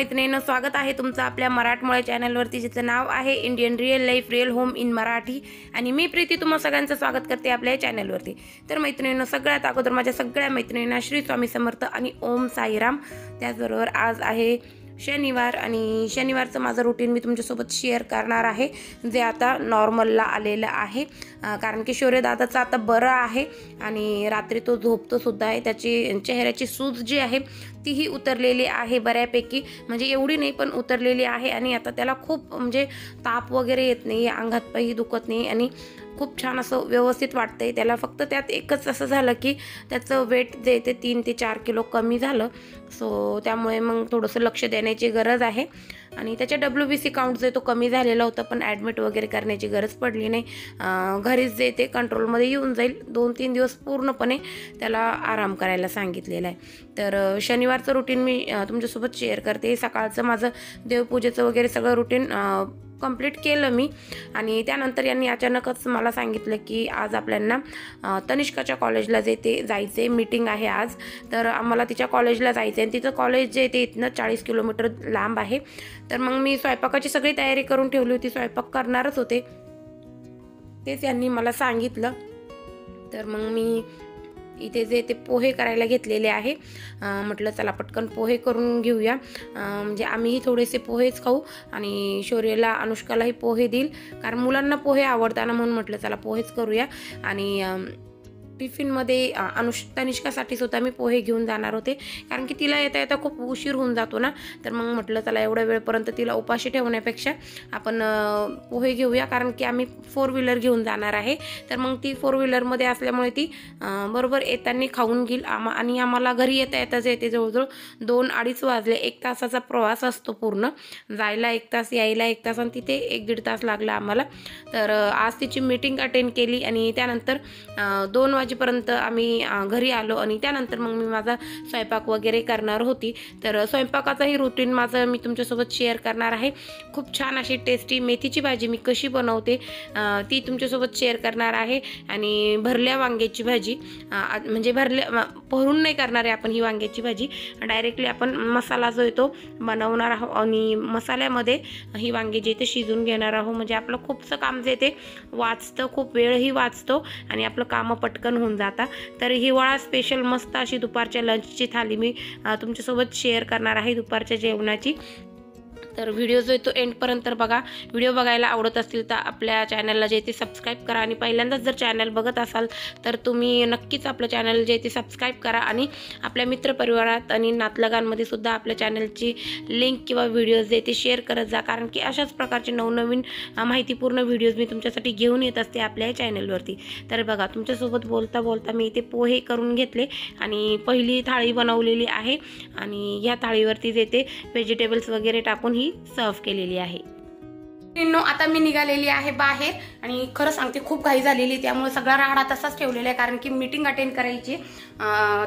मैत्रिणींनो, स्वागत आहे तुमचं आपल्या मराठमोळे चॅनलवरती, जिचं नाव आहे Indian real life real home in Marathi. आणि मी प्रीती तुम्हा सगळ्यांचं स्वागत करते आपल्या चॅनलवरती. तर मैत्रिणींनो, सगळ्यात अगोदर माझ्या सगळ्या मैत्रिणींना श्री स्वामी समर्थ आणि ओम साईराम. त्याचबरोबर आज आहे शनिवार आणि शनिवारचं माझं रुटीन मी तुमच्यासोबत शेअर करणार आहे, जे आता नॉर्मलला आलेलं आहे. कारण की शौर्यदादाचं आता बरं आहे आणि रात्री तो झोपतो सुद्धा आहे. त्याची चेहऱ्याची सूज जी आहे तीही उतरलेली आहे बऱ्यापैकी, म्हणजे एवढी नाही पण उतरलेली आहे. आणि आता त्याला खूप म्हणजे ताप वगैरे येत नाही, अंगात पायही दुखत नाही आणि खूप छान असं व्यवस्थित वाटतंय त्याला. फक्त त्यात एकच असं झालं की त्याचं वेट जे ते 3 ते 4 किलो कमी झालं. सो त्यामुळे मग थोडंसं लक्ष देण्याची गरज आहे. आणि त्याच्या WBC काउंट जे तो कमी झालेला होता, पण ॲडमिट वगैरे करण्याची गरज पडली नाही. घरीच जे ते कंट्रोलमध्ये येऊन जाईल. 2-3 दिवस पूर्णपणे त्याला आराम करायला सांगितलेला आहे. तर शनिवारचं रुटीन मी तुमच्यासोबत शेअर करते. सकाळचं माझं देवपूजेचं वगैरे सगळं रुटीन कंप्लीट केलं मी. आणि त्यानंतर यांनी अचानकच मला सांगितलं की आज आपल्याला तनिष्काच्या कॉलेजला जे ते जायचे, मीटिंग आहे आज. तर आम्हाला तिच्या कॉलेजला जायचं आहे आणि तिचं कॉलेज जे ते इथनं 40 किलोमीटर लांब आहे. तर मग मी स्वयंपाकाची सगळी तयारी करून ठेवली होती, स्वयंपाक करणारच होते, तेच यांनी मला सांगितलं. तर मग मी इथे जे ते पोहे करायला घेतलेले आहे. म्हटलं चला पटकन पोहे करून घेऊया, म्हणजे आम्हीही थोडेसे पोहेच खाऊ आणि शौर्यला अनुष्कालाही पोहे देईल, कारण मुलांना पोहे आवडताना, म्हणून म्हटलं चला पोहेच करूया. आणि टिफिनमध्ये तनिष्कासाठी सुद्धा मी पोहे घेऊन जाणार होते, कारण की तिला येता येता खूप उशीर होऊन जातो ना. तर मग म्हटलं चला एवढ्या वेळपर्यंत तिला उपाशी ठेवण्यापेक्षा आपण पोहे घेऊया, कारण की आम्ही 4 व्हीलर घेऊन जाणार आहे. तर मग ती 4 व्हीलरमध्ये असल्यामुळे ती बरोबर येताना खाऊन घेईल. आणि आम्हाला घरी येता येताच येते जवळजवळ 2-2:30 वाजले. 1 तासाचा प्रवास असतो पूर्ण, जायला 1 तास, यायला 1 तास, आणि तिथे 1-1.5 तास लागला आम्हाला. तर आज तिची मीटिंग अटेंड केली आणि त्यानंतर 2 वाजेपर्यंत आम्ही घरी आलो. आणि त्यानंतर मग मी माझा स्वयंपाक वगैरे करणार होती. तर स्वयंपाकाचंही रुटीन माझं मी तुमच्यासोबत शेअर करणार आहे. खूप छान अशी टेस्टी मेथीची भाजी मी कशी बनवते ती तुमच्यासोबत शेअर करणार आहे. आणि भरल्या वांग्याची भाजी, म्हणजे भरून नाही करणार आहे आपण ही वांग्याची भाजी, डायरेक्टली आपण मसाला जो आहे तो बनवणार आहोत आणि मसाल्यामध्ये ही वांगी जे ते शिजून घेणार आहोत. म्हणजे आपलं खूपसं काम जे ते वाचतं, खूप वेळही वाचतो आणि आपलं कामं पटकन होऊन जाता. तर हिवाळा स्पेशल मस्त अशी दुपारच्या लंचची थाली मी तुमच्यासोबत शेअर करणार आहे, दुपारच्या जेवणाची. तर व्हिडिओ जो आहे तो एंडपर्यंत बघा. व्हिडिओ बघायला आवडत असतील तर आपल्या चॅनलला जे ते सबस्क्राईब करा. आणि पहिल्यांदाच जर चॅनल बघत असाल तर तुम्ही नक्कीच आपलं चॅनल जे ते सबस्क्राईब करा. आणि आपल्या मित्रपरिवारात आणि नातलगांमध्ये सुद्धा आपल्या चॅनलची लिंक किंवा व्हिडिओज जे ते शेअर करत जा, कारण की अशाच प्रकारचे नवनवीन माहितीपूर्ण व्हिडिओज मी तुमच्यासाठी घेऊन येत असते आपल्या चॅनलवरती. तर बघा, तुमच्यासोबत बोलता बोलता मी इथे पोहे करून घेतले आणि पहिली थाळी बनवलेली आहे. आणि या थाळीवरती जे ते व्हेजिटेबल्स वगैरे टाकून सर्व केलेली आहे. आता मी निघालेली आहे बाहेर आणि खरं सांगते खूप घाई झालेली, त्यामुळे सगळा राडा तसाच ठेवलेला आहे, कारण की मीटिंग अटेंड करायची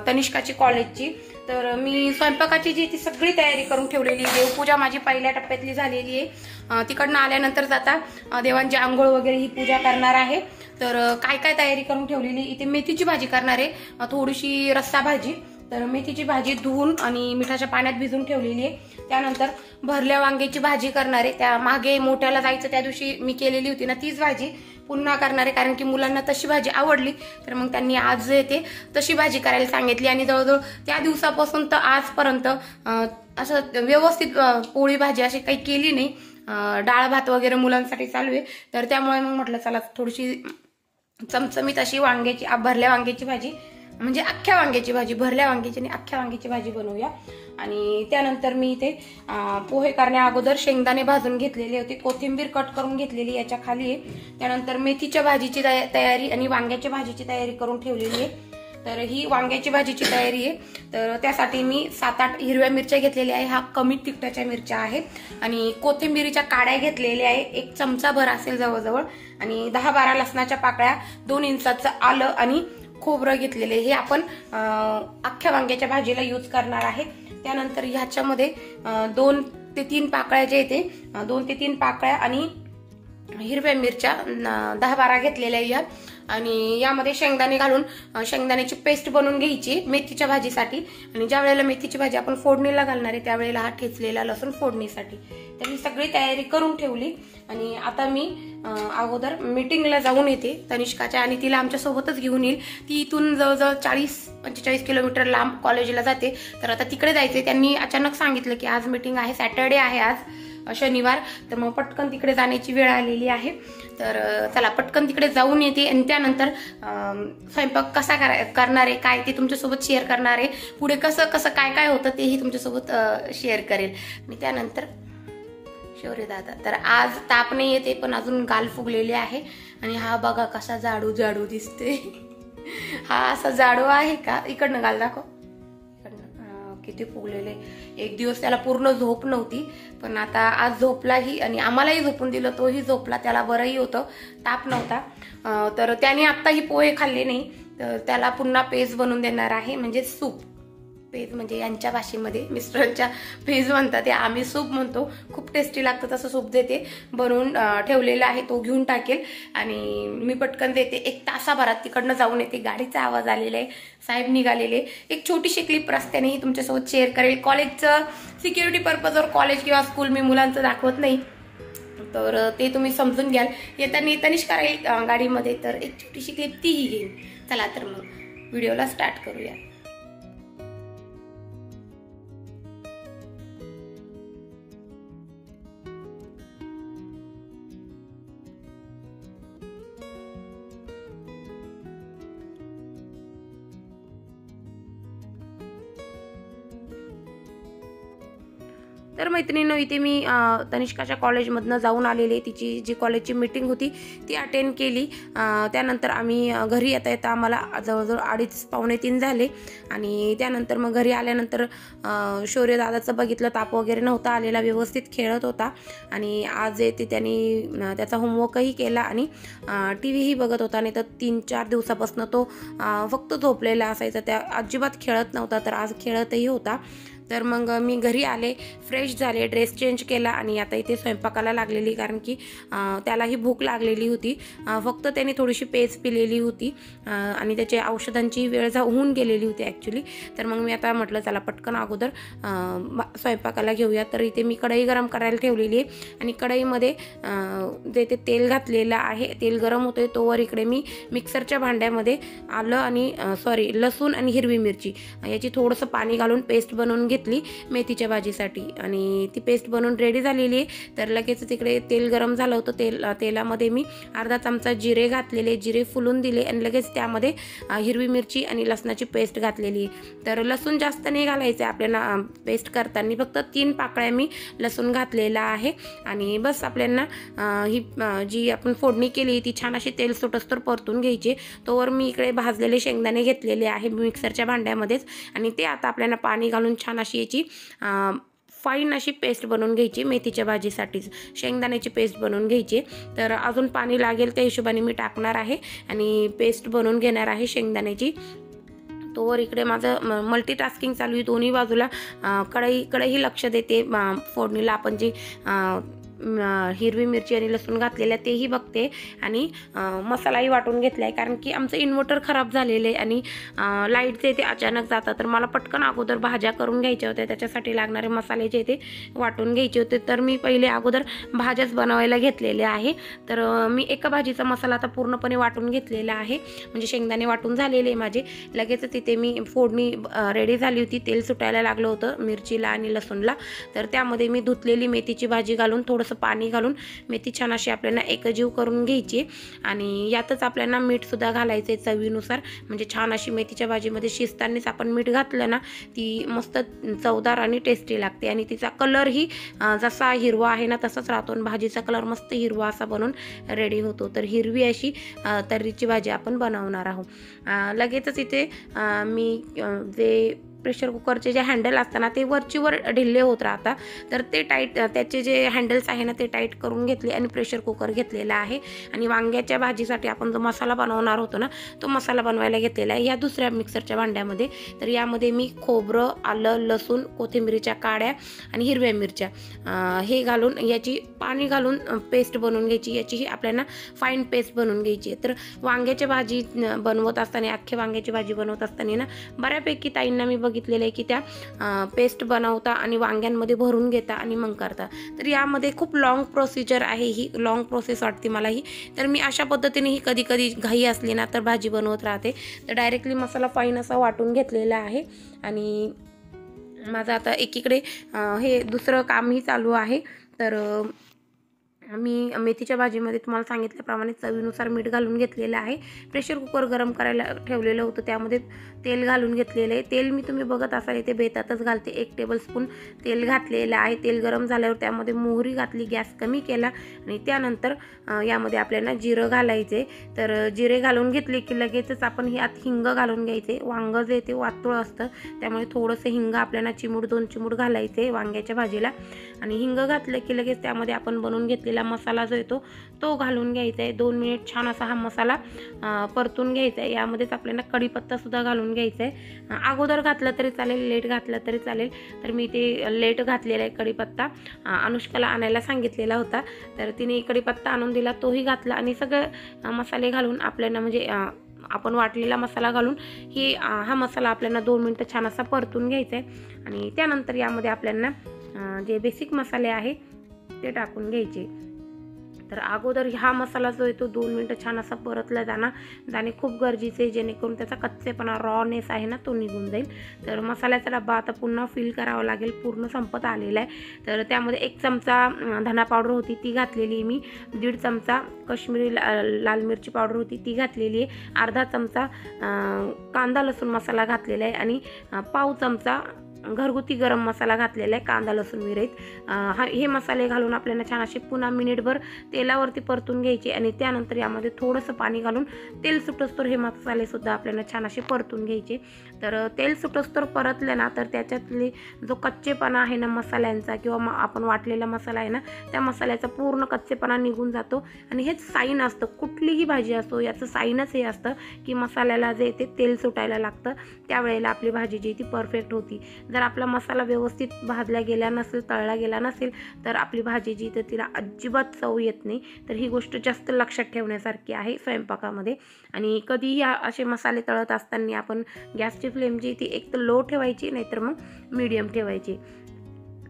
तनिष्काची कॉलेजची. तर मी स्वयंपाकाची जी ती सगळी तयारी करून ठेवलेली. देवपूजा माझी पहिल्या टप्प्यातली झालेली आहे. तिकडनं आल्यानंतर जाता देवांची आंघोळ वगैरे ही पूजा करणार आहे. तर काय काय तयारी करून ठेवलेली. इथे मेथीची भाजी करणार आहे, थोडीशी रस्सा भाजी. तर मेथीची भाजी धुवून आणि मिठाच्या पाण्यात भिजून ठेवलेली आहे. त्यानंतर भरल्या वांग्याची भाजी करणार आहे. त्या मागे मोठ्याला जायचं त्या दिवशी मी केलेली होती ना, तीच भाजी पुन्हा करणार आहे, कारण की मुलांना तशी भाजी आवडली. तर मग त्यांनी आज येते तशी भाजी करायला सांगितली. आणि जवळजवळ त्या दिवसापासून तर आजपर्यंत असं व्यवस्थित पोळी भाजी अशी काही केली नाही. डाळ भात वगैरे मुलांसाठी चालू आहे. तर त्यामुळे मग म्हटलं चला थोडीशी चमचमीत अशी भरल्या वांग्याची भाजी, म्हणजे अख्ख्या वांग्याची भाजी, भरल्या वांग्याची आणि अख्ख्या वांग्याची भाजी बनवूया. आणि त्यानंतर मी इथे पोहे करण्या अगोदर शेंगदाणे भाजून घेतलेले होते, कोथिंबीर कट करून घेतलेली याच्या खाली आहे. त्यानंतर मेथीच्या भाजीची तयारी आणि वांग्याच्या भाजीची तयारी करून ठेवलेली आहे. तर ही वांग्याची भाजीची तयारी आहे. तर त्यासाठी मी 7-8 हिरव्या मिरच्या घेतलेल्या आहे. हा कमी तिखटाच्या मिरच्या आहेत. आणि कोथिंबीरीच्या काड्या घेतलेल्या आहे, 1 चमचाभर असेल जवळजवळ. आणि 10-12 लसणाच्या पाकळ्या, 2 इंचाचं आलं आणि खोबरं घेतलेले. हे आपण अख्ख्या वांग्याच्या भाजीला यूज करणार आहे. त्यानंतर ह्याच्यामध्ये 2 ते 3 पाकळ्या जे येते, 2 ते 3 पाकळ्या आणि हिरव्या मिरच्या 10-12 घेतलेल्या या, आणि यामध्ये शेंगदाणे घालून शेंगदाण्याची पेस्ट बनवून घ्यायची मेथीच्या भाजीसाठी. आणि ज्या वेळेला मेथीची भाजी आपण फोडणीला घालणार आहे त्यावेळेला हा ठेचलेला लसूण फोडणीसाठी. तर मी सगळी तयारी करून ठेवली. आणि आता मी अगोदर मीटिंगला जाऊन येते तनिष्काच्या, आणि तिला आमच्या सोबतच घेऊन येईल. ती इथून जवळजवळ 40-45 किलोमीटर लांब कॉलेजला जाते. तर आता तिकडे जायचंय. त्यांनी अचानक सांगितलं की आज मीटिंग आहे, सॅटर्डे आहे आज शनिवार, तर मग पटकन तिकडे जाण्याची वेळ आलेली आहे. तर चला पटकन तिकडे जाऊन येते. आणि त्यानंतर स्वयंपाक कसा करणार आहे काय ते तुमच्यासोबत शेअर करणार आहे. पुढे कसं कसं काय काय होतं तेही तुमच्यासोबत शेअर करेल. आणि त्यानंतर शौर्य दादा, तर आज ताप नाही येते पण अजून गाल फुगलेले आहे. आणि हा बघा कसा जाडू जाडू दिसते. हा असा जाडू आहे का? इकडनं गाल दाखव, किती फुगलेले. एक दिवस त्याला पूर्ण झोप नव्हती, पण आता आज झोपलाही आणि आम्हालाही झोपून दिलं, तोही झोपला, त्याला बरंही होतं, ताप नव्हता. तर त्याने आत्ताही पोहे खाल्ले नाही, तर त्याला पुन्हा पेज बनवून देणार आहे, म्हणजे सूप. पेज म्हणजे यांच्या भाषेमध्ये मिस्टरांच्या पेज म्हणतात, ते आम्ही सूप म्हणतो. खूप टेस्टी लागतं तसं सूप देते बनवून ठेवलेला आहे, तो घेऊन टाकेल. आणि मी पटकन देते. 1 तासाभरात तिकडनं जाऊन येते. गाडीचा आवाज आलेला आहे, साहेब निघालेले. एक छोटीशी क्लिप रस्त्यानेही तुमच्यासोबत शेअर करेल. कॉलेजचं सिक्युरिटी पर्पजवर कॉलेज किंवा स्कूल मी मुलांचं दाखवत नाही, तर ते तुम्ही समजून घ्याल. येताना तनिष्का राहील गाडीमध्ये, तर एक छोटीशी क्लिप तीही घेईन. चला तर मग व्हिडिओला स्टार्ट करूया. तर मैत्रिणींनो, इथे मी तनिष्काच्या कॉलेजमधनं जाऊन आलेले. तिची जी कॉलेजची मीटिंग होती ती अटेंड केली. त्यानंतर आम्ही घरी येता येता आम्हाला जवळजवळ 2:30-3 झाले. आणि त्यानंतर मग घरी आल्यानंतर शौर्य दादाचं बघितलं, ताप वगैरे नव्हता आलेला, व्यवस्थित खेळत होता. आणि आज येते त्यांनी त्याचा होमवर्कही केला आणि टी व्हीही बघत होता. नाही तर 3-4 दिवसापासून तो फक्त झोपलेला असायचा, त्या अजिबात खेळत नव्हता. तर आज खेळतही होता. तर मग मी घरी आले, फ्रेश झाले, ड्रेस चेंज केला आणि आता इथे स्वयंपाकाला लागलेली, कारण की त्यालाही भूक लागलेली होती. फक्त त्याने थोडीशी पेज पिलेली होती आणि त्याचे औषधांची वेळ होऊन गेलेली होती ॲक्च्युली. तर मग मी आता म्हटलं चला पटकन अगोदर स्वयंपाकाला घेऊया. तर इथे मी कढई गरम करायला ठेवलेली आहे आणि कढईमध्ये ते तेल घातलेलं आहे. तेल गरम होतंय तोवर इकडे मी मिक्सरच्या भांड्यामध्ये लसूण आणि हिरवी मिरची याची थोडंसं पाणी घालून पेस्ट बनवून घेतली मेथीच्या भाजीसाठी. आणि ती पेस्ट बनवून रेडी झालेली आहे. तर लगेच तिकडे तेल गरम झालं होतं. तेलामध्ये मी अर्धा चमचा जिरे घातलेले, जिरे फुलून दिले आणि लगेच त्यामध्ये हिरवी मिरची आणि लसणाची पेस्ट घातलेली आहे. तर लसूण जास्त नाही घालायचं आपल्याला पेस्ट करताना, फक्त 3 पाकळ्या मी लसूण घातलेला आहे. आणि बस आपल्याला ही जी आपण फोडणी केली ती छान अशी तेल सुटस्तर परतून घ्यायची. तोवर मी इकडे भाजलेले शेंगदाणे घेतलेले आहे मिक्सरच्या भांड्यामध्येच, आणि ते आता आपल्याला पाणी घालून छान अशी याची फाईन अशी पेस्ट बनवून घ्यायची. मेथीच्या भाजीसाठीच शेंगदाण्याची पेस्ट बनवून घ्यायची. तर अजून पाणी लागेल त्या हिशोबाने मी टाकणार आहे आणि पेस्ट बनवून घेणार आहे शेंगदाण्याची. तोवर इकडे माझं मल्टीटास्किंग चालू आहे. दोन्ही बाजूला कढईही लक्ष देते, फोडणीला आपण जी हिरवी मिरची आणि लसूण घातलेल्या तेही बघते आणि मसालाही वाटून घेतला आहे, कारण की आमचं इन्व्हर्टर खराब झालेलं आहे आणि लाईट जे ते अचानक जातात. तर मला पटकन अगोदर भाज्या करून घ्यायच्या होत्या, त्याच्यासाठी लागणारे मसाले जे ते वाटून घ्यायचे होते. तर मी पहिले अगोदर भाज्याच बनवायला घेतलेले आहे. तर मी एका भाजीचा मसाला आता पूर्णपणे वाटून घेतलेला आहे, म्हणजे शेंगदाणे वाटून झालेले आहे माझे. लगेच तिथे मी फोडणी रेडी झाली होती, तेल सुटायला लागलं होतं मिरचीला आणि लसूणला. तर त्यामध्ये मी धुतलेली मेथीची भाजी घालून थोडंसं पाणी घालून मेथी छान अशी आपल्याला एकजीव करून घ्यायची. आणि यातच आपल्याला मीठ सुद्धा घालायचं आहे चवीनुसार, म्हणजे छान अशी मेथीच्या भाजीमध्ये शिजतानाच आपण मीठ घातलं ना ती मस्त चवदार आणि टेस्टी लागते. आणि तिचा कलरही जसा हिरवा आहे ना तसाच राहतो आणि भाजीचा कलर मस्त हिरवा असा बनून रेडी होतो. तर हिरवी अशी तर्रीची भाजी आपण बनवणार आहोत. लगेचच इथे मी जे प्रेशर कुकरचे जे हँडल असताना ते वरचीवर ढिल्ले होत राहतात, तर ते टाईट त्याचे जे हँडल्स आहे ना ते टाईट करून घेतले आणि प्रेशर कुकर घेतलेला आहे. आणि वांग्याच्या भाजीसाठी आपण जो मसाला बनवणार होतो ना तो मसाला बनवायला घेतलेला आहे या दुसऱ्या मिक्सरच्या भांड्यामध्ये. तर यामध्ये मी खोबरं, आलं, लसूण, कोथिंबीरीच्या काड्या आणि हिरव्या मिरच्या हे घालून याची पाणी घालून पेस्ट बनवून घ्यायची. याची आपल्याला फाईन पेस्ट बनवून घ्यायची आहे. तर वांग्याची भाजी बनवत असताना, अख्खे वांग्याची भाजी बनवत असताना ना बऱ्यापैकी ताईंना मी बघितलेलं आहे की त्या पेस्ट बनवता आणि वांग्यांमध्ये भरून घेता आणि मग करता. तर यामध्ये खूप लॉंग प्रोसिजर आहे, ही लॉंग प्रोसेस वाटते मला ही. तर मी अशा पद्धतीने ही कधी कधी घाई असली ना तर भाजी बनवत राहते. तर डायरेक्टली मसाला फाईन असा वाटून घेतलेला आहे. आणि माझं आता एकीकडे हे दुसरं कामही चालू आहे. तर मी मेथीच्या भाजीमध्ये तुम्हाला सांगितल्याप्रमाणे चवीनुसार मीठ घालून घेतलेलं आहे. प्रेशर कुकर गरम करायला ठेवलेलं होतं, त्यामध्ये तेल घालून घेतलेलं आहे. तेल मी तुम्ही बघत असाल इथे बेतातच घालते. 1 टेबलस्पून तेल घातलेलं आहे. तेल गरम झाल्यावर त्यामध्ये मोहरी घातली, गॅस कमी केला आणि त्यानंतर यामध्ये आपल्याला जिरं घालायचे. तर जिरे घालून घेतले की लगेचच आपण यात हिंग घालून घ्यायचे. वांगं जे ते वातुळ असतं त्यामुळे थोडंसं हिंग आपल्याला चिमूट 2 चिमूट घालायचे वांग्याच्या भाजीला. आणि हिंग घातलं की लगेच त्यामध्ये आपण बनवून घेतलेला मसाला जो येतो तो घालून घ्यायचा आहे. 2 मिनिट छान असा हा मसाला परतून घ्यायचा आहे. यामध्येच आपल्याला कढीपत्तासुद्धा घालून घ्यायचा आहे. अगोदर घातलं तरी चालेल, लेट घातलं तरी चालेल. तर मी ते लेट घातलेला आहे कढीपत्ता. अनुष्काला आणायला सांगितलेला होता, तर तिने कढीपत्ता आणून दिला, तोही घातला आणि सगळे मसाले घालून आपल्याला म्हणजे आपण वाटलेला मसाला घालून हा मसाला आपल्याला 2 मिनिटं छान असा परतून घ्यायचा आहे. आणि त्यानंतर यामध्ये आपल्याला जे बेसिक मसाले आहे ते टाकून घ्यायचे. तर अगोदर हा मसाला जो आहे तो 2 मिनिटं छान असा परतला जाणे खूप गरजेचे आहे, जेणेकरून त्याचा कच्चेपणा रॉनेस आहे ना तो निघून जाईल. तर मसाल्याचा डब्बा आता पुन्हा फिल करावा लागेल, पूर्ण संपत आलेला आहे. तर त्यामध्ये 1 चमचा धना पावडर होती ती घातलेली मी, 1.5 चमचा काश्मीरी लाल मिरची पावडर होती ती घातलेली आहे, अर्धा चमचा कांदा लसूण मसाला घातलेला आहे आणि पाव चमचा घरगुती गरम मसाला घातलेला आहे, कांदा लसूण मिरची. हे मसाले घालून आपल्याला छान असे पुन्हा मिनिटभर तेलावरती परतून घ्यायचे. आणि त्यानंतर यामध्ये थोडंसं पाणी घालून तेल सुटोस्तोर हे मसालेसुद्धा आपल्याला छान असे परतून घ्यायचे. तर तेल सुटोस्तोर परतले ना तर त्याच्यातले जो कच्चेपणा आहे ना मसाल्यांचा किंवा आपण वाटलेला मसाला आहे ना त्या मसाल्याचा पूर्ण कच्चेपणा निघून जातो. आणि हेच साईन असतं, कुठलीही भाजी असो याचं साईनच हे असतं की मसाल्याला जे ते तेल सुटायला लागतं, त्यावेळेला आपली भाजी जी ती परफेक्ट होती. जर आपला मसाला व्यवस्थित भाजला गेला नसेल, तळला गेला नसेल तर आपली भाजी जी तर तिला अजिबात चव येत नाही. तर ही गोष्ट जास्त लक्षात ठेवण्यासारखी आहे स्वयंपाकामध्ये. आणि कधीही असे मसाले तळत असताना आपण गॅसची फ्लेम जी ती एक तर लो ठेवायची, नाहीतर मग मीडियम ठेवायची.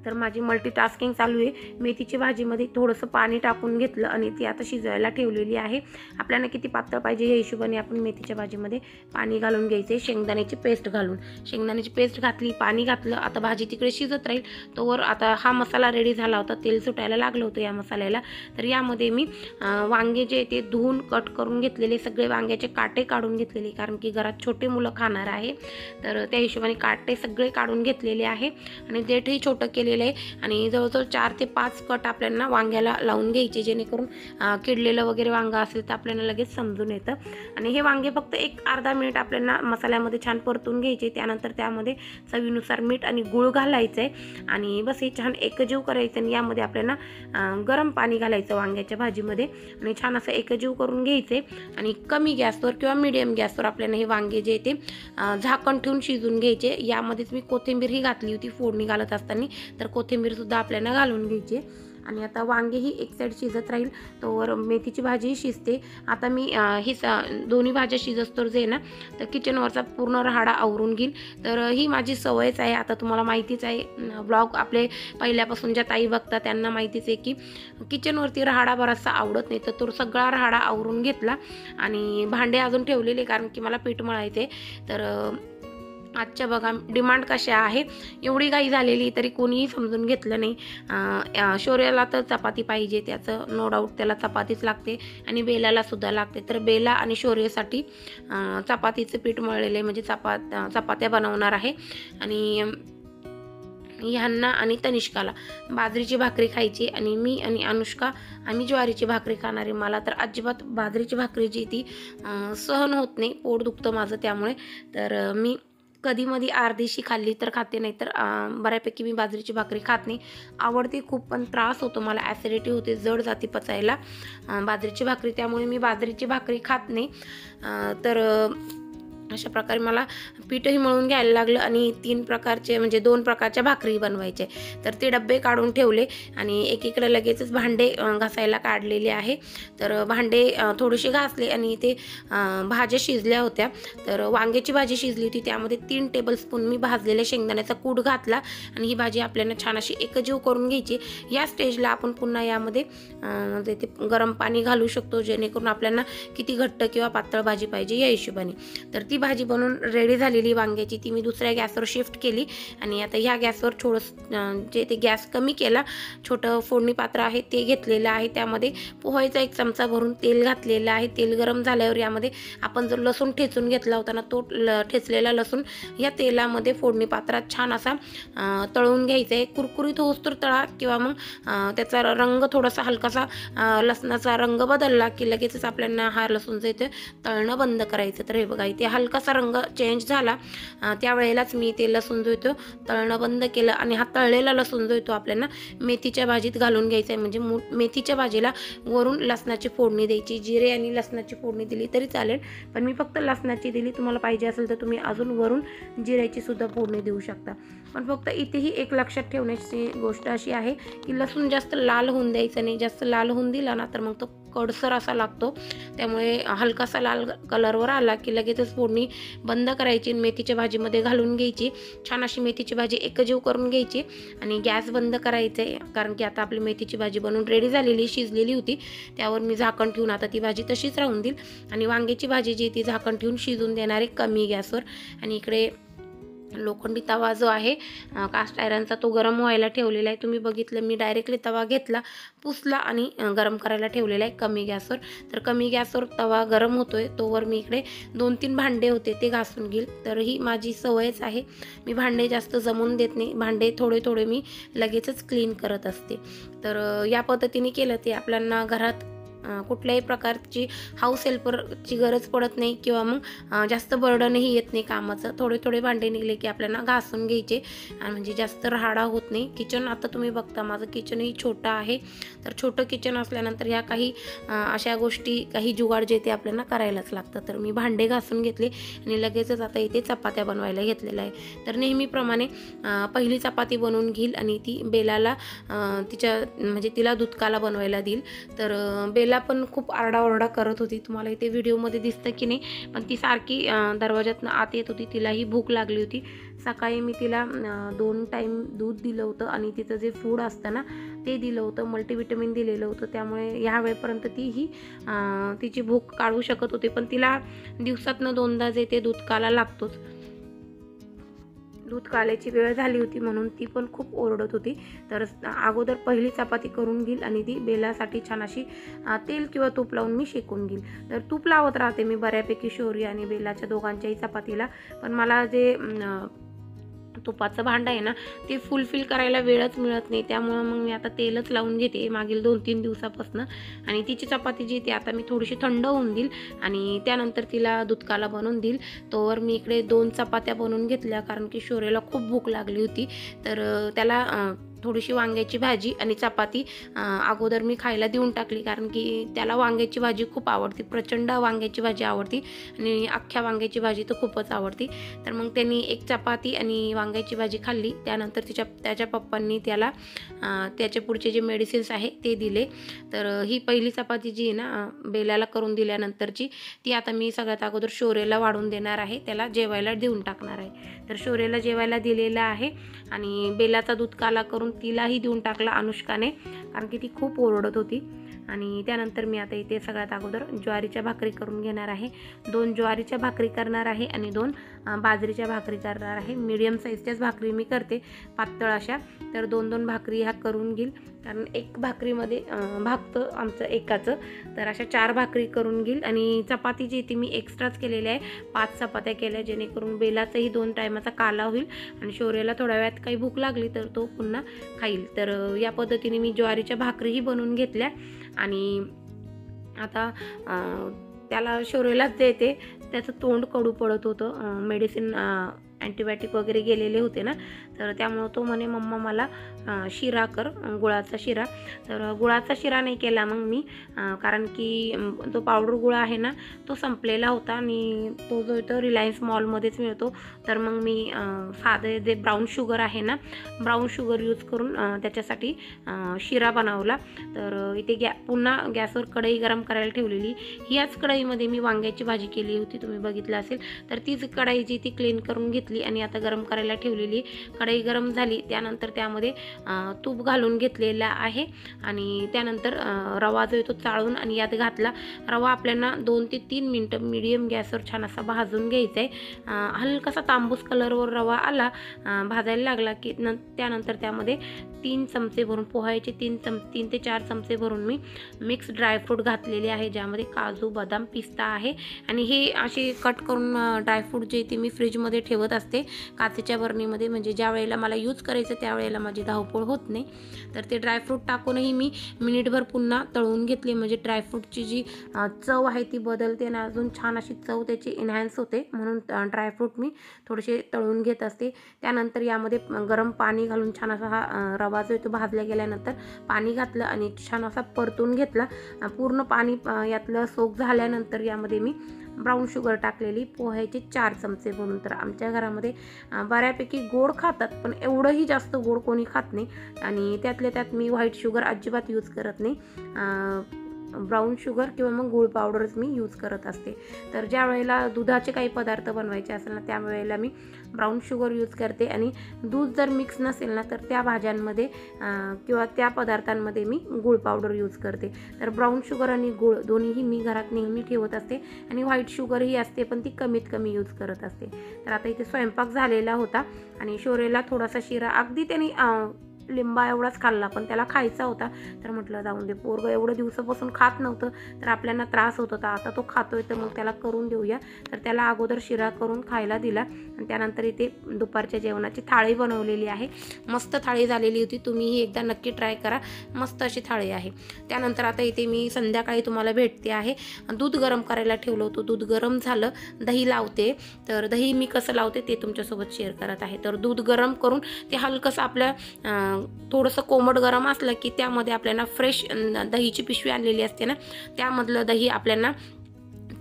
तर माझी मल्टीटास्किंग चालू आहे. मेथीची भाजीमध्ये थोडंसं पाणी टाकून घेतलं आणि ती आता शिजवायला ठेवलेली आहे. आपल्याला किती पातळ पाहिजे या हिशोबाने आपण मेथीच्या भाजीमध्ये पाणी घालून घ्यायचे. शेंगदाण्याची पेस्ट घालून, शेंगदाण्याची पेस्ट घातली, पाणी घातलं. आता भाजी तिकडे शिजत राहील तोवर आता हा मसाला रेडी झाला होता, तेल सुटायला लागलं होतं या मसाल्याला. तर यामध्ये मी वांगे जे ते धुवून कट करून घेतलेले, सगळे वांग्याचे काटे काढून घेतलेले, कारण की घरात छोटे मुलं खाणार आहे तर त्या हिशोबाने काटे सगळे काढून घेतलेले आहे. आणि देठही छोटं केले आणि जवळजवळ 4 ते 5 कट आपल्याला वांग्याला लावून घ्यायचे, जेणेकरून किडलेलं वगैरे वांगा असेल तर आपल्याला लगेच समजून येतं. आणि हे वांगे फक्त 1-अर्धा मिनिट आपल्याला मसाल्यामध्ये छान परतून घ्यायचे. त्यानंतर त्यामध्ये चवीनुसार मीठ आणि गूळ घालायचं आहे आणि बस हे छान एकजीव करायचं. आणि यामध्ये आपल्याला गरम पाणी घालायचं वांग्याच्या भाजीमध्ये आणि छान असं एकजीव करून घ्यायचे. आणि कमी गॅसवर किंवा मीडियम गॅसवर आपल्याला हे वांगे जे ते झाकण ठेवून शिजून घ्यायचे. यामध्येच मी कोथिंबीरही घातली होती फोडणी घालत असताना, तर कोथिंबीरसुद्धा आपल्याला घालून घ्यायची. आणि आता वांगेही एक साईड शिजत राहील तोवर मेथीची भाजीही शिजते. आता मी ही दोन्ही भाज्या शिजस्तोवर जे आहे ना तर किचनवरचा पूर्ण राहाडा आवरून घेईन. तर ही माझी सवयच आहे. आता तुम्हाला माहितीच आहे, ब्लॉग आपले पहिल्यापासून ज्या ताई बघतात त्यांना माहितीच आहे की किचनवरती राहाडा बराचसा आवडत नाही. तर तो सगळा राहाडा आवरून घेतला आणि भांडे अजून ठेवलेले, कारण की मला पीठ मळायचे. तर आजच्या बघा डिमांड कशा आहे, एवढी घाई झालेली तरी कोणीही समजून घेतलं नाही. शौर्याला तर चपाती पाहिजे, त्याचं नो डाऊट त्याला चपातीच लागते आणि बेलाला सुद्धा लागते. तर बेला आणि शौर्यासाठी चपातीचं पीठ मळलेले म्हणजे चपात्या बनवणार आहे. आणि ह्यांना आणि तनिष्काला बाजरीची भाकरी खायची आणि मी आणि अनुष्का आम्ही ज्वारीची भाकरी खाणारी. मला तर अजिबात बाजरीची भाकरी जी ती सहन होत नाही, पोट दुखतं माझं त्यामुळे. तर मी कधीमधी अर्धीशी खाल्ली तर खाते, नाही तर बऱ्यापैकी मी बाजरीची भाकरी खात नाही. आवडते खूप, पण त्रास होतो मला, ॲसिडिटी होते, जड जाते पचायला बाजरीची भाकरी, त्यामुळे मी बाजरीची भाकरी खात नाही. तर अशा प्रकारे मला पीठही मळून घ्यायला लागलं आणि 3 प्रकारचे म्हणजे 2 प्रकारच्या भाकरी बनवायचे. तर ते डब्बे काढून ठेवले आणि एकीकडे लगेचच भांडे घासायला काढलेले आहे. तर भांडे थोडेसे घासले आणि ते भाज्या शिजल्या होत्या. तर वांग्याची भाजी शिजली होती, त्यामध्ये 3 टेबलस्पून मी भाजलेल्या शेंगदाण्याचा कूट घातला आणि ही भाजी आपल्याला छान अशी एकजीव करून घ्यायची. या स्टेजला आपण पुन्हा यामध्ये ते गरम पाणी घालू शकतो, जेणेकरून आपल्याला किती घट्ट किंवा पातळ भाजी पाहिजे या हिशोबाने. तर ती भाजी बनवून रेडी झालेली वांग्याची ती मी दुसऱ्या गॅसवर शिफ्ट केली आणि आता ह्या गॅसवर थोडंसं जे ते गॅस कमी केला, छोटं फोडणी पात्र आहे ते घेतलेलं आहे. त्यामध्ये पोह्याचा 1 चमचा भरून तेल घातलेलं आहे. तेल गरम झाल्यावर यामध्ये आपण जो लसूण ठेचून घेतला होता ना, तो ठेचलेला लसूण या तेलामध्ये फोडणी पात्रात छान असा तळून घ्यायचा आहे. कुरकुरीत होस्तोर तळा किंवा मग त्याचा रंग थोडासा हलकासा लसणाचा रंग बदलला की लगेचच आपल्याला हा लसूण जे ते तळणं बंद करायचं. तर हे बघा, इथे हलकासा रंग चेंज झाला, त्यावेळेलाच मी ते लसूण जो येतो तळणं बंद केलं आणि हा तळलेला लसूण जो येतो आपल्याला मेथीच्या भाजीत घालून घ्यायचा आहे. म्हणजे मेथीच्या भाजीला वरून लसणाची फोडणी द्यायची. जिरे आणि लसणाची फोडणी दिली तरी चालेल, पण मी फक्त लसणाची दिली. तुम्हाला पाहिजे असेल तर तुम्ही अजून वरून जिऱ्याची सुद्धा फोडणी देऊ शकता. पण फक्त इथेही एक लक्षात ठेवण्याची गोष्ट अशी आहे की लसूण जास्त लाल होऊन द्यायचा नाही. जास्त लाल होऊन दिला ना तर मग तो कडसर असा लागतो. त्यामुळे हलकासा लाल कलरवर आला की लगेचच फोडणी बंद करायची, मेथीच्या भाजीमध्ये घालून घ्यायची. छान अशी मेथीची भाजी एकजीव करून घ्यायची आणि गॅस बंद करायचं आहे, कारण की आता आपली मेथीची भाजी बनवून रेडी झालेली शिजलेली होती. त्यावर मी झाकण ठेवून आता ती भाजी तशीच राहून देईल आणि वांग्याची भाजी जी ती झाकण ठेवून शिजून देणार आहे कमी गॅसवर. आणि इकडे लोखंडी तवा जो आहे कास्ट आयरनचा तो गरम व्हायला ठेवलेला आहे. तुम्ही बघितलं, मी डायरेक्टली तवा घेतला, पुसला आणि गरम करायला ठेवलेला आहे कमी गॅसवर. तर कमी गॅसवर तवा गरम होतोय तोवर मी इकडे 2-3 भांडे होते ते घासून घेईल. तर ही माझी सवयच आहे, मी भांडे जास्त जमवून देत नाही. भांडे थोडे थोडे मी लगेचच क्लीन करत असते. तर या पद्धतीने केलं ते आपल्याला घरात कुठल्याही प्रकारची हाऊस हेल्परची गरज पडत नाही किंवा मग जास्त बर्डनही येत नाही कामाचं. थोडे थोडे भांडे निघले की आपल्याला घासून घ्यायचे आणि म्हणजे जास्त राहाडा होत नाही. किचन आता तुम्ही बघता माझं किचनही छोटं आहे. तर छोटं किचन असल्यानंतर ह्या काही अशा गोष्टी, काही जुगाड जे ते आपल्याला करायलाच लागतं. तर मी भांडे घासून घेतले आणि लगेचच आता इथे चपात्या बनवायला घेतलेल्या आहे. तर नेहमीप्रमाणे पहिली चपाती बनवून घेईल आणि ती बेलाला तिला दुधकाला बनवायला देईल. तर बेला पण खूप आरडाओरडा करत होती, तुम्हाला इथे व्हिडिओमध्ये दिसतं की नाही, पण ती सारखी दरवाजातनं आत येत होती. तिलाही भूक लागली होती. सकाळी मी तिला 2 टाईम दूध दिलं होतं आणि तिचं जे फूड असतं ना ते दिलं होतं, मल्टीविटॅमिन दिलेलं होतं. त्यामुळे ह्या वेळेपर्यंत तीही तिची भूक काढू शकत होती. पण तिला दिवसातनं 2दा जे ते दूध काला लागतोच. दूध काल्याची वेळ झाली होती म्हणून ती पण खूप ओरडत होती. तर अगोदर पहिली चपाती करून घेईल आणि ती बेलासाठी छान अशी तेल किंवा तूप लावून मी शेकून घेईल. तर तूप लावत राहते मी बऱ्यापैकी शौर्य आणि बेलाच्या दोघांच्याही चपातीला. पण मला जे तुपाचं भांडं आहे ना ते फुलफिल करायला वेळच मिळत नाही, त्यामुळं मग मी आता तेलच लावून घेते मागील 2-3 दिवसापासून. आणि तिची चपाती जी ती आता मी थोडीशी थंड होऊन देईल आणि त्यानंतर तिला दुधकाला बनवून देईल. तोवर मी इकडे 2 चपात्या बनवून घेतल्या, कारण की शौर्यला खूप भूक लागली होती. तर त्याला थोडीशी वांग्याची भाजी आणि चपाती अगोदर मी खायला देऊन टाकली, कारण की त्याला वांग्याची भाजी खूप आवडते, प्रचंड वांग्याची भाजी आवडती आणि अख्ख्या वांग्याची भाजी तर खूपच आवडती. तर मग त्यांनी 1 चपाती आणि वांग्याची भाजी खाल्ली. त्यानंतर त्याच्या पप्पांनी त्याला त्याचे पुढचे जे मेडिसिन्स आहे ते दिले. तर ही पहिली चपाती जी आहे ना बेलाला करून दिल्यानंतरची, ती आता मी सगळ्यात अगोदर शौर्यला वाढून देणार आहे, त्याला जेवायला देऊन टाकणार आहे. तर शौर्यला जेवायला दिलेलं आहे आणि बेलाचा दूध काला करून तिलाही देऊन टाकला अनुष्काने, कारण की ती खूप ओरडत होती. आणि त्यानंतर मी आता इथे सगळ्यात अगोदर ज्वारीच्या भाकरी करून घेणार आहे. 2 ज्वारीच्या भाकरी करणार आहे आणि 2 बाजरीच्या भाकरी करणार आहे. मीडियम साईजच्याच भाकरी मी करते, पातळ अशा. तर 2-2 भाकरी ह्या करून घेईल, कारण 1 भाकरीमध्ये भागतं आमचं एकाचं. तर अशा 4 भाकरी करून घेईल. आणि चपाती जी ती मी एक्स्ट्राच केलेली आहे, 5 चपात्या केल्या, जेणेकरून बेलाचाही 2 टायमाचा काला होईल आणि शौर्याला थोड्या वेळात काही भूक लागली तर तो पुन्हा खाईल. तर या पद्धतीने मी ज्वारीच्या भाकरीही बनवून घेतल्या आणि आता त्याला शौर्यलाच देते. त्याचं तोंड कडू पडत होतं, मेडिसिन अँटीबायोटिक वगैरे गेलेले होते ना, तर त्यामुळं तो म्हणे मम्मा मला शिरा कर, गुळाचा शिरा. तर गुळाचा शिरा नाही केला मग मी, कारण की तो पावडर गुळ आहे ना तो संपलेला होता आणि तो जो तो रिलायन्स मॉलमध्येच मिळतो. तर मग मी साधे जे ब्राऊन शुगर आहे ना, ब्राऊन शुगर यूज करून त्याच्यासाठी शिरा बनवला. तर इथे पुन्हा गॅसवर कढई गरम करायला ठेवलेली. ह्याच कढईमध्ये मी वांग्याची भाजी केली होती, तुम्ही बघितलं असेल. तर तीच कढई जी ती क्लीन करून घेतली आणि आता गरम करायला ठेवलेली. कढई गरम झाली त्यानंतर त्यामध्ये तूप घालून घेतलेला आहे आणि त्यानंतर रवा जो आहे तो चाळून आणि यात घातला. रवा आपल्याला 2 ते 3 मिनटं मीडियम गॅसवर छान असा भाजून घ्यायचा आहे. हलकासा तांबूस कलरवर रवा आला, भाजायला लागला की त्यानंतर त्यामध्ये 3 चमचे भरून पोह्याचे 3 ते 4 चमचे भरून मी मिक्स ड्रायफ्रूट घातलेले आहे, ज्यामध्ये काजू, बदाम, पिस्ता आहे. आणि हे असे कट करून ड्रायफ्रूट जे ते मी फ्रीजमध्ये ठेवत असते काचेच्या बरणीमध्ये, म्हणजे ज्या वेळेला मला यूज करायचं त्यावेळेला माझी धावपळ होत नाही. तर ते ड्रायफ्रूट टाकूनही मी मिनिटभर पुन्हा तळून घेतले, म्हणजे ड्रायफ्रूटची जी चव आहे ती बदलते आणि अजून छान अशी चव त्याची एनहॅन्स होते, म्हणून ड्रायफ्रूट मी थोडेसे तळून घेत असते. त्यानंतर यामध्ये गरम पाणी घालून छान असा हा रवा जो आहे तो भाजल्या गेल्यानंतर पाणी घातलं आणि छान असा परतून घेतला. पूर्ण पाणी यातलं सोक झाल्यानंतर यामध्ये मी ब्राऊन शुगर टाकलेली, पोह्याचे 4 चमचे भरून. तर आमच्या घरामध्ये बऱ्यापैकी गोड खातात, पण एवढंही जास्त गोड कोणी खात नाही आणि त्यातल्या त्यात मी व्हाईट शुगर अजिबात यूज करत नाही. ब्राऊन शुगर किंवा मग गूळ पावडरच मी यूज करत असते. तर ज्या वेळेला दुधाचे काही पदार्थ बनवायचे असेल ना त्यावेळेला मी ब्राऊन शुगर यूज करते आणि दूध जर मिक्स नसेल ना तर त्या भाज्यांमध्ये किंवा त्या पदार्थांमध्ये मी गूळ पावडर यूज करते. तर ब्राऊन शुगर आणि गूळ दोन्हीही मी घरात नेहमी ठेवत असते आणि व्हाईट शुगरही असते, पण ती कमीत कमी यूज करत असते. तर आता इथे स्वयंपाक झालेला होता आणि शोरेला थोडासा शिरा, अगदी त्यांनी लिंबा एवढाच खाल्ला, पण त्याला खायचा होता. तर म्हटलं जाऊन दे, पोरगं एवढं दिवसापासून खात नव्हतं तर आपल्याला त्रास होत होता, आता तो खातोय तर मग त्याला करून देऊया. तर त्याला अगोदर शिरा करून खायला दिला आणि त्यानंतर इथे दुपारच्या जेवणाची थाळी बनवलेली आहे. मस्त थाळी झालेली होती, तुम्हीही एकदा नक्की ट्राय करा, मस्त अशी थाळी आहे. त्यानंतर आता इथे मी संध्याकाळी तुम्हाला भेटते आहे. दूध गरम करायला ठेवलं होतं, दूध गरम झालं, दही लावते. तर दही मी कसं लावते ते तुमच्यासोबत शेअर करत आहे. तर दूध गरम करून ते हलकंसं आपल्या थोडंसं कोमट गरम असलं की त्यामध्ये आपल्याला फ्रेश दहीची पिशवी आणलेली असते ना, त्यामधलं दही आपल्याला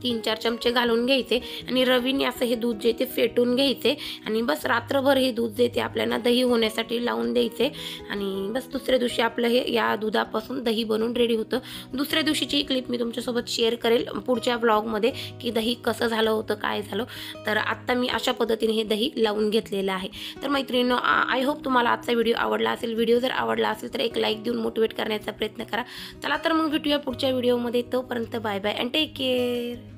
3-4 चमचे घालून घ्यायचे आणि रवीने असं हे दूध जे ते फेटून घ्यायचे आणि बस रात्रभर हे दूध जे ते आपल्याला दही होण्यासाठी लावून द्यायचे आणि बस दुसऱ्या दिवशी आपलं हे या दुधापासून दही बनवून रेडी होतं. दुसऱ्या दिवशीची क्लिप मी तुमच्यासोबत शेअर करेल पुढच्या ब्लॉगमध्ये की दही कसं झालं होतं, काय झालं. तर आत्ता मी अशा पद्धतीने हे दही लावून घेतलेलं आहे. तर मैत्रिणींनो, आय होप तुम्हाला आजचा व्हिडिओ आवडला असेल. व्हिडिओ जर आवडला असेल तर एक लाईक देऊन मोटिवेट करण्याचा प्रयत्न करा. चला तर मग भेटूया पुढच्या व्हिडिओमध्ये. तोपर्यंत bye bye and take care.